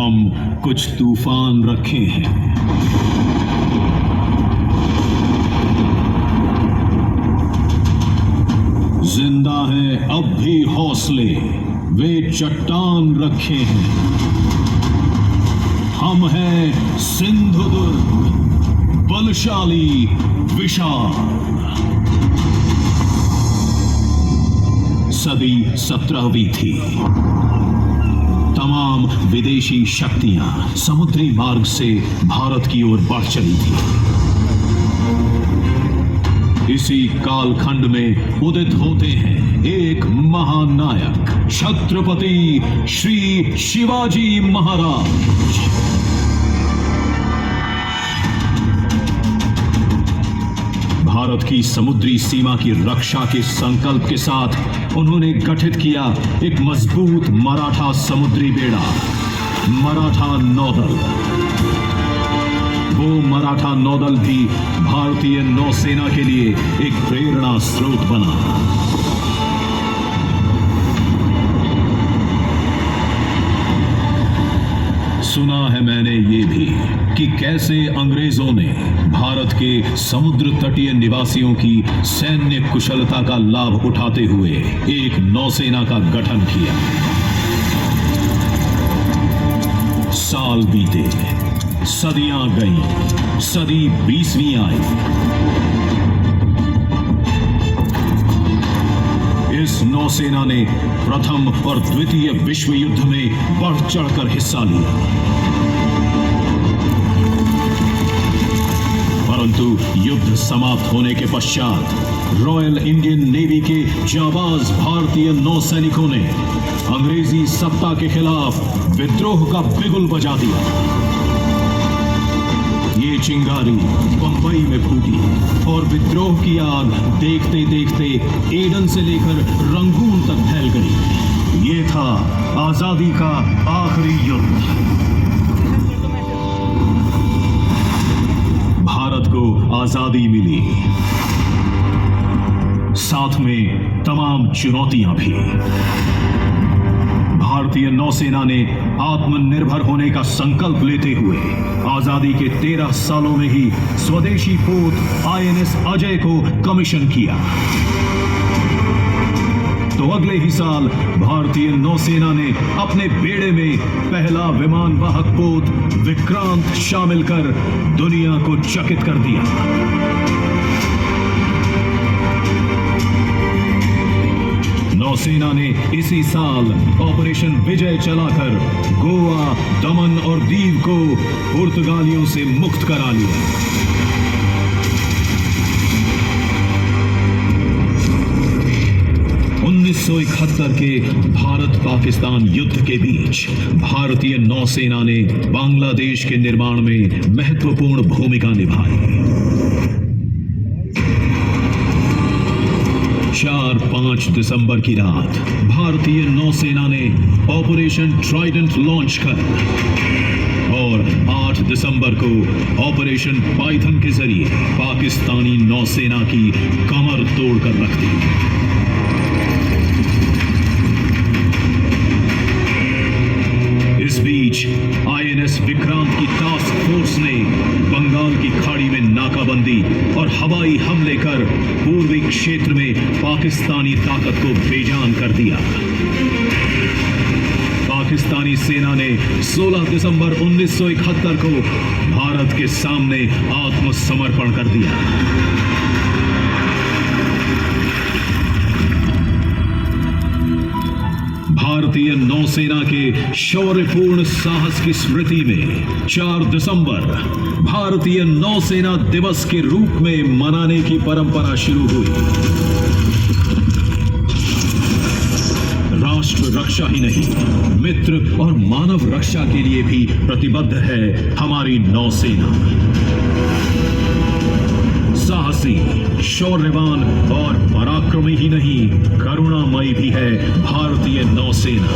हम कुछ तूफान रखे हैं। जिंदा है अब भी हौसले, वे चट्टान रखे हैं। हम हैं सिंधुदुर्ग, बलशाली विशाल। सदी 17वीं थी। तमाम विदेशी शक्तियां समुद्री मार्ग से भारत की ओर बढ़ चली थी। इसी कालखंड में उदित होते हैं एक महानायक, छत्रपति श्री शिवाजी महाराज। भारत की समुद्री सीमा की रक्षा के संकल्प के साथ उन्होंने गठित किया एक मजबूत मराठा समुद्री बेड़ा, मराठा नौदल। वो मराठा नौदल भी भारतीय नौसेना के लिए एक प्रेरणा स्रोत बना। सुना है मैंने ये भी कि कैसे अंग्रेजों ने भारत के समुद्र तटीय निवासियों की सैन्य कुशलता का लाभ उठाते हुए एक नौसेना का गठन किया। साल बीते, सदियां गईं, सदी 20वीं आई। इस नौसेना ने प्रथम और द्वितीय विश्व युद्ध में बढ़ चढ़कर हिस्सा लिया, परंतु युद्ध समाप्त होने के पश्चात रॉयल इंडियन नेवी के जाबाज भारतीय नौसैनिकों ने अंग्रेजी सत्ता के खिलाफ विद्रोह का बिगुल बजा दिया। ये चिंगारी बंबई में फूटी और विद्रोह की आग देखते देखते एडन से लेकर रंगून तक फैल गई। ये था आजादी का आखिरी युद्ध। भारत को आजादी मिली, साथ में तमाम चुनौतियां भी। भारतीय नौसेना ने आत्मनिर्भर होने का संकल्प लेते हुए आजादी के 13 सालों में ही स्वदेशी पोत आईएनएस अजय को कमीशन किया। तो अगले ही साल भारतीय नौसेना ने अपने बेड़े में पहला विमान वाहक पोत विक्रांत शामिल कर दुनिया को चकित कर दिया। नौसेना ने इसी साल ऑपरेशन विजय चलाकर गोवा, दमन और दीव को पुर्तगालियों से मुक्त करा लिया। 1971 के भारत पाकिस्तान युद्ध के बीच भारतीय नौसेना ने बांग्लादेश के निर्माण में महत्वपूर्ण भूमिका निभाई। 4-5 दिसंबर की रात भारतीय नौसेना ने ऑपरेशन ट्राइडेंट लॉन्च कर और 8 दिसंबर को ऑपरेशन पाइथन के जरिए पाकिस्तानी नौसेना की कमर तोड़कर रख दी। इस बीच आईएनएस विक्रांत की टास्क फोर्स ने बंगाल की खाड़ी में नाकाबंदी और हवाई हमले कर पूर्वी क्षेत्र में पाकिस्तानी ताकत को बेजान कर दिया। पाकिस्तानी सेना ने 16 दिसंबर 1971 को भारत के सामने आत्मसमर्पण कर दिया। भारतीय नौसेना के शौर्यपूर्ण साहस की स्मृति में 4 दिसंबर भारतीय नौसेना दिवस के रूप में मनाने की परंपरा शुरू हुई। राष्ट्र रक्षा ही नहीं, मित्र और मानव रक्षा के लिए भी प्रतिबद्ध है हमारी नौसेना। साहसी, शौर्यवान और पराक्रमी ही नहीं, करुणामयी भी है भारतीय नौसेना।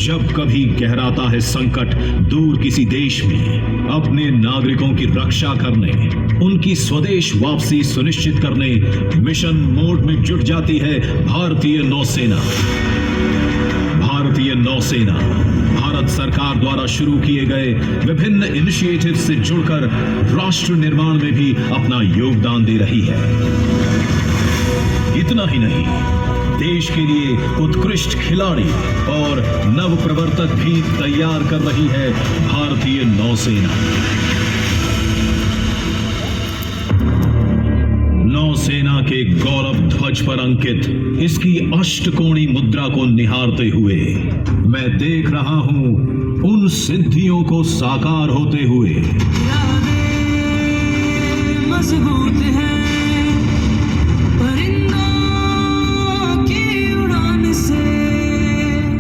जब कभी गहराता है संकट दूर किसी देश में, अपने नागरिकों की रक्षा करने, उनकी स्वदेश वापसी सुनिश्चित करने मिशन मोड में जुट जाती है भारतीय नौसेना। भारतीय नौसेना भारत सरकार द्वारा शुरू किए गए विभिन्न इनिशिएटिव से जुड़कर राष्ट्र निर्माण में भी अपना योगदान दे रही है। इतना ही नहीं, देश के लिए उत्कृष्ट खिलाड़ी और नव प्रवर्तक भी तैयार कर रही है भारतीय नौसेना। नौसेना के गौरव ध्वज पर अंकित इसकी अष्टकोणी मुद्रा को निहारते हुए मैं देख रहा हूं उन सिद्धियों को साकार होते हुए। मजबूत है परिंदों की उड़ान से,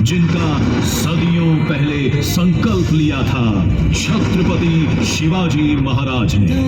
जिनका सदियों पहले संकल्प लिया था छत्रपति शिवाजी महाराज ने।